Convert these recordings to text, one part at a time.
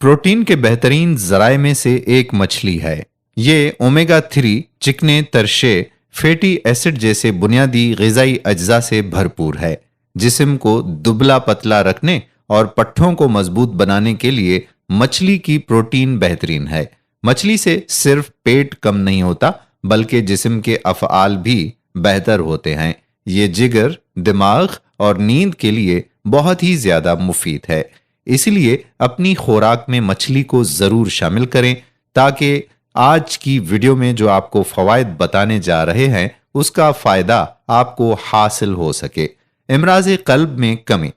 Protein के बेहतरीन जराए में से एक मछली है। ये ओमेगा 3, चिकने तरशे, फैटी एसिड जैसे बुनियादी ग़िज़ाई अज्जा से भरपूर है। जिस्म को दुबला पतला रखने और पट्ठों को मजबूत बनाने के लिए मछली की प्रोटीन बेहतरीन है। मछली से सिर्फ पेट कम नहीं होता बल्कि जिस्म के अफ़आल भी बेहतर होते हैं। ये जिगर, दिमाग और नींद के लिए बहुत ही ज्यादा मुफीद है। इसलिए अपनी खुराक में मछली को जरूर शामिल करें ताकि आज की वीडियो में जो आपको फवायद बताने जा रहे हैं उसका फायदा आपको हासिल हो सके। इमराज़ क़ल्ब में कमी।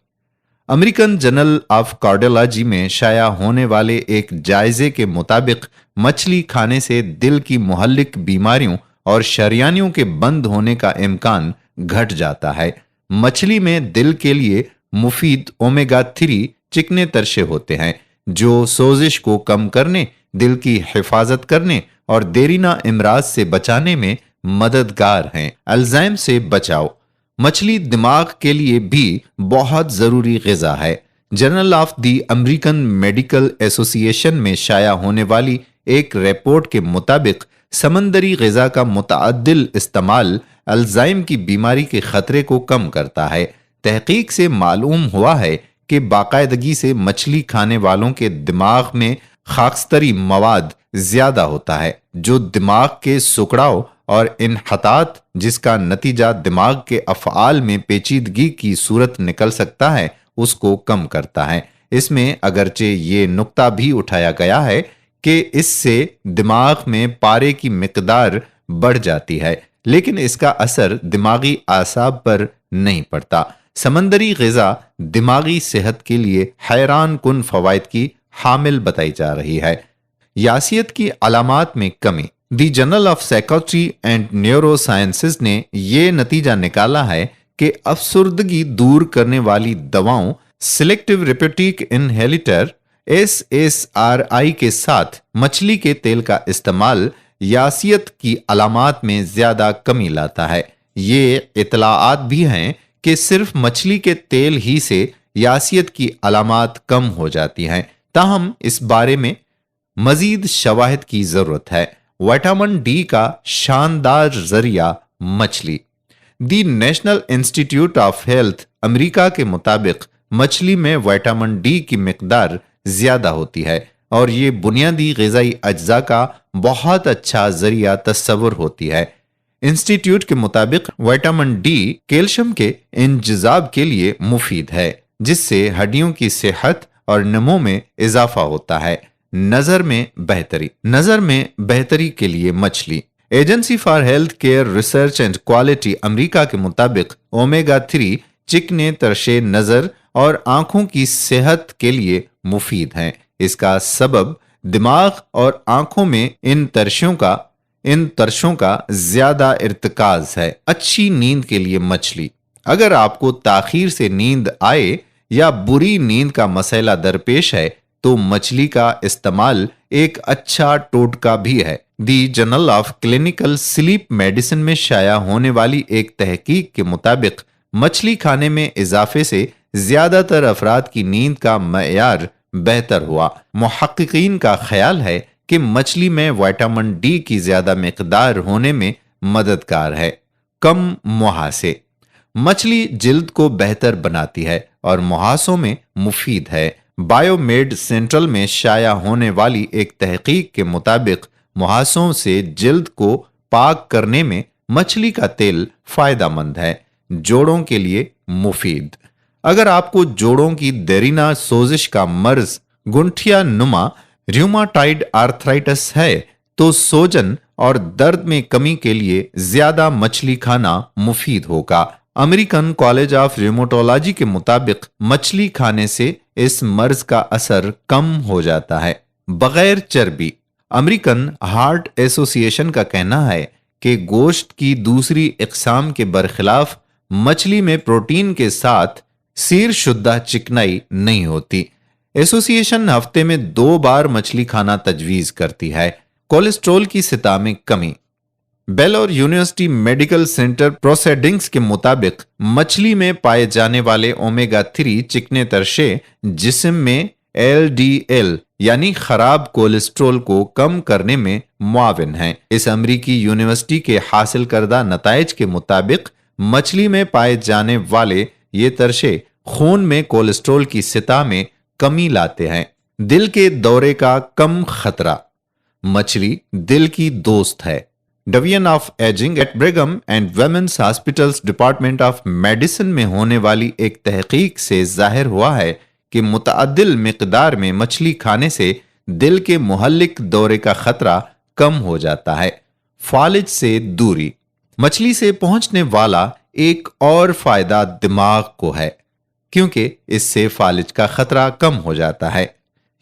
अमेरिकन जर्नल ऑफ कार्डियोलॉजी में शाया होने वाले एक जायजे के मुताबिक मछली खाने से दिल की मुहल्लिक बीमारियों और शरियानियों के बंद होने का इम्कान घट जाता है। मछली में दिल के लिए मुफीद ओमेगा 3 चिकने तरशे होते हैं जो सोजिश को कम करने, दिल की हिफाजत करने और देरीना इमराज से बचाने में मददगार हैं। अल्जाइम से बचाव। मछली दिमाग के लिए भी बहुत जरूरी ग़िज़ा है। Journal of the American medical association में शाया होने वाली एक रिपोर्ट के मुताबिक समंदरी ग़िज़ा का मुतअद्दिल इस्तेमाल अल्जाइम की बीमारी के खतरे को कम करता है। तहकीक से मालूम हुआ है कि बाकायदगी से मछली खाने वालों के दिमाग में खाकस्तरी मवाद ज्यादा होता है जो दिमाग के सुकड़ाव और इन्हतात, जिसका नतीजा दिमाग के अफ़आल में पेचीदगी की सूरत निकल सकता है, उसको कम करता है। इसमें अगरचे ये नुक्ता भी उठाया गया है कि इससे दिमाग में पारे की मिकदार बढ़ जाती है, लेकिन इसका असर दिमागी आसाब पर नहीं पड़ता। समंदरी ग़िज़ा दिमागी सेहत के लिए हैरान कुन फवायद की हामिल बताई जा रही है। यासियत की अलामात में कमी। The Journal of Psychology and Neuro Sciences ने यह नतीजा निकाला है कि अफसुर्दगी दूर करने वाली दवाओं सिलेक्टिव रिपेटिक इनहेलिटर SSRI के साथ मछली के तेल का इस्तेमाल यासियत की अलामात में ज्यादा कमी लाता है। ये इतलाआत भी हैं कि सिर्फ मछली के तेल ही से यासियत की अलामात कम हो जाती हैं, ताहम इस बारे में मजीद शवाहिद की जरूरत है। विटामिन डी का शानदार जरिया मछली। The National Institute of Health America के मुताबिक मछली में विटामिन डी की मिकदार ज्यादा होती है और ये बुनियादी ग़िज़ाई अज्जा का बहुत अच्छा जरिया तस्वुर होती है। इंस्टीट्यूट के मुताबिक विटामिन डी कैल्शियम के इंजज़ाब के लिए मुफीद है, जिससे हड्डियों की सेहत और नमो में इजाफा होता है। नजर में बेहतरी के लिए मछली। Agency for health care research and quality America के मुताबिक ओमेगा 3 चिकने तरशे नजर और आंखों की सेहत के लिए मुफीद हैं। इसका सबब दिमाग और आंखों में इन तरशों का ज्यादा इर्तिकाज है। अच्छी नींद के लिए मछली। अगर आपको ताखीर से नींद आए या बुरी नींद का मसला दरपेश है तो मछली का इस्तेमाल एक अच्छा टोटका भी है। The Journal of Clinical Sleep Medicine में शाया होने वाली एक तहकीक के मुताबिक मछली खाने में इजाफे से ज्यादातर अफराद की नींद का मयार बेहतर हुआ। मुहक्किकीन का ख्याल है कि मछली में विटामिन डी की ज्यादा मिकदार होने में मददगार है। कम मुहासे। मछली जिल्द को बेहतर बनाती है और मुहासों में मुफीद है। बायोमेड सेंट्रल में शाया होने वाली एक तहकीक के मुताबिक मुहासों से जिल्द को पाक करने में मछली का तेल फायदेमंद है। जोड़ों के लिए मुफीद। अगर आपको जोड़ों की देरीना सोजिश का मर्ज, गुंठिया नुमा र्यूमाटाइड आर्थराइटिस है तो सोजन और दर्द में कमी के लिए ज्यादा मछली खाना मुफीद होगा। अमेरिकन कॉलेज ऑफ र्यूमेटोलॉजी के मुताबिक मछली खाने से इस मर्ज का असर कम हो जाता है। बगैर चर्बी। अमेरिकन हार्ट एसोसिएशन का कहना है कि गोश्त की दूसरी इकसाम के बरखिलाफ मछली में प्रोटीन के साथ सीर शुद्धा चिकनाई नहीं होती। एसोसिएशन हफ्ते में 2 बार मछली खाना तजवीज करती है। कोलेस्ट्रॉल की सतह में कमी। बेलोर यूनिवर्सिटी मेडिकल सेंटर प्रोसीडिंग्स के मुताबिक मछली में पाए जाने वाले ओमेगा 3 चिकने तरशे जिस्म में LDL यानी खराब कोलेस्ट्रॉल को कम करने में मुआविन हैं। इस अमरीकी यूनिवर्सिटी के हासिल करदा नताइज के मुताबिक मछली में पाए जाने वाले ये तरशे खून में कोलेस्ट्रॉल की सतह में कमी लाते हैं। दिल के दौरे का कम खतरा। मछली दिल की दोस्त है। Division of Aging at Brigham and Women's Hospitals Department of Medicine में होने वाली एक तहकीक से जाहिर हुआ है कि मुतअद्दिल मिकदार में मछली खाने से दिल के मुहल्लिक दौरे का खतरा कम हो जाता है। फालिज से दूरी। मछली से पहुंचने वाला एक और फायदा दिमाग को है, क्योंकि इससे फालिज का खतरा कम हो जाता है।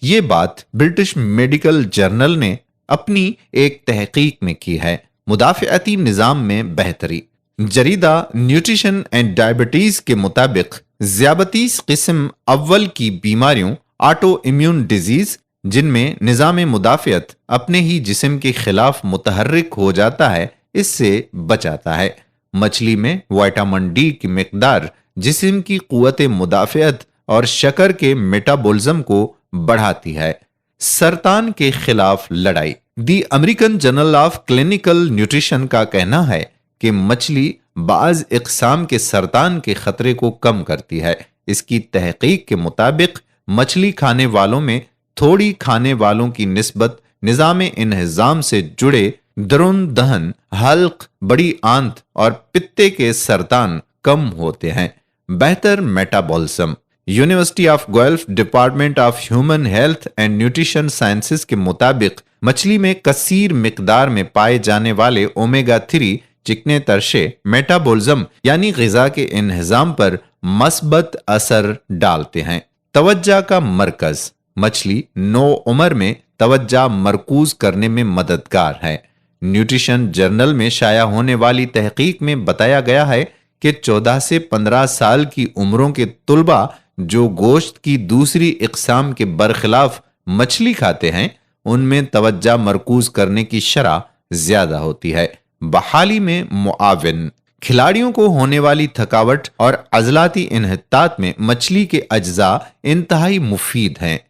ये बात ब्रिटिश मेडिकल जर्नल ने अपनी एक तहकीक में की है। मुदाफ़ियाती निज़ाम में बेहतरी। जरीदा न्यूट्रिशन एंड डायबिटीज के मुताबिक ज़ियाबतीस किस्म अव्वल की बीमारियों ऑटो इम्यून डिजीज, जिनमें निज़ाम मुदाफ़ियत अपने ही जिस्म के खिलाफ मुतहर्रिक हो जाता है, इससे बचाता है। मछली में विटामिन डी की मिकदार जिस्म की क़ुव्वत मुदाफ़ियत और शक्कर के मेटाबॉलिज्म को बढ़ाती है। सरतान के खिलाफ लड़ाई। The American Journal of Clinical Nutrition का कहना है कि मछली बाज़ इक़साम के सरतान के खतरे को कम करती है। इसकी तहकीक के मुताबिक मछली खाने वालों में थोड़ी खाने वालों की निस्बत निज़ाम इन्हिज़ाम से जुड़े दरुन दहन, हल्क, बड़ी आंत और पित्ते के सरतान कम होते हैं। बेहतर metabolism. University of Guelph department of human health and nutrition sciences के मुताबिक मछली में कसीर मिकदार में पाए जाने वाले ओमेगा 3 चिकने तरशे मेटाबॉलिज्म यानी ग़िज़ा के इन्हिज़ाम पर मस्बत असर डालते हैं। तवज्जा का मरकज। मछली नौ उम्र में तवज्जा मरकूज करने में मददगार है। न्यूट्रिशन जर्नल में शाया होने वाली तहकीक में बताया गया है कि 14 से 15 साल की उम्रों के तुलबा जो गोश्त की दूसरी इक़साम के बरखिलाफ मछली खाते हैं, उनमें तवज्जा मरकूज करने की शरह ज्यादा होती है। बहाली में मुआविन। खिलाड़ियों को होने वाली थकावट और अज़लाती इन्हितात में मछली के अज्जा इंतहाई मुफीद हैं।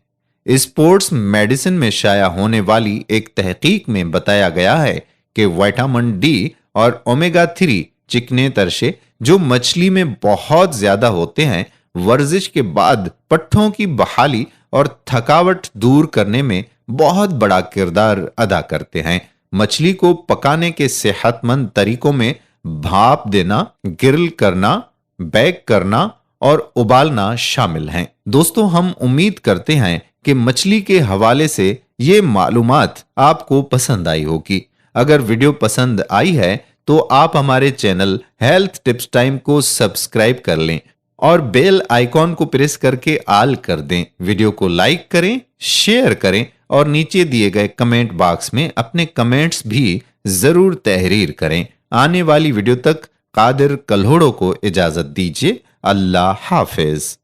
स्पोर्ट्स मेडिसिन में शाया होने वाली एक तहकीक में बताया गया है कि विटामिन डी और ओमेगा 3 चिकने तरशे जो मछली में बहुत ज्यादा होते हैं, वर्जिश के बाद पट्ठों की बहाली और थकावट दूर करने में बहुत बड़ा किरदार अदा करते हैं। मछली को पकाने के सेहतमंद तरीकों में भाप देना, ग्रिल करना, बेक करना और उबालना शामिल हैं। दोस्तों, हम उम्मीद करते हैं कि मछली के हवाले से ये मालूमात आपको पसंद आई होगी। अगर वीडियो पसंद आई है तो आप हमारे चैनल हेल्थ टिप्स टाइम को सब्सक्राइब कर लें और बेल आइकॉन को प्रेस करके आल कर दें। वीडियो को लाइक करें, शेयर करें और नीचे दिए गए कमेंट बॉक्स में अपने कमेंट्स भी जरूर तहरीर करें। आने वाली वीडियो तक कादिर कल्होड़ो को इजाजत दीजिए। अल्लाह हाफिज।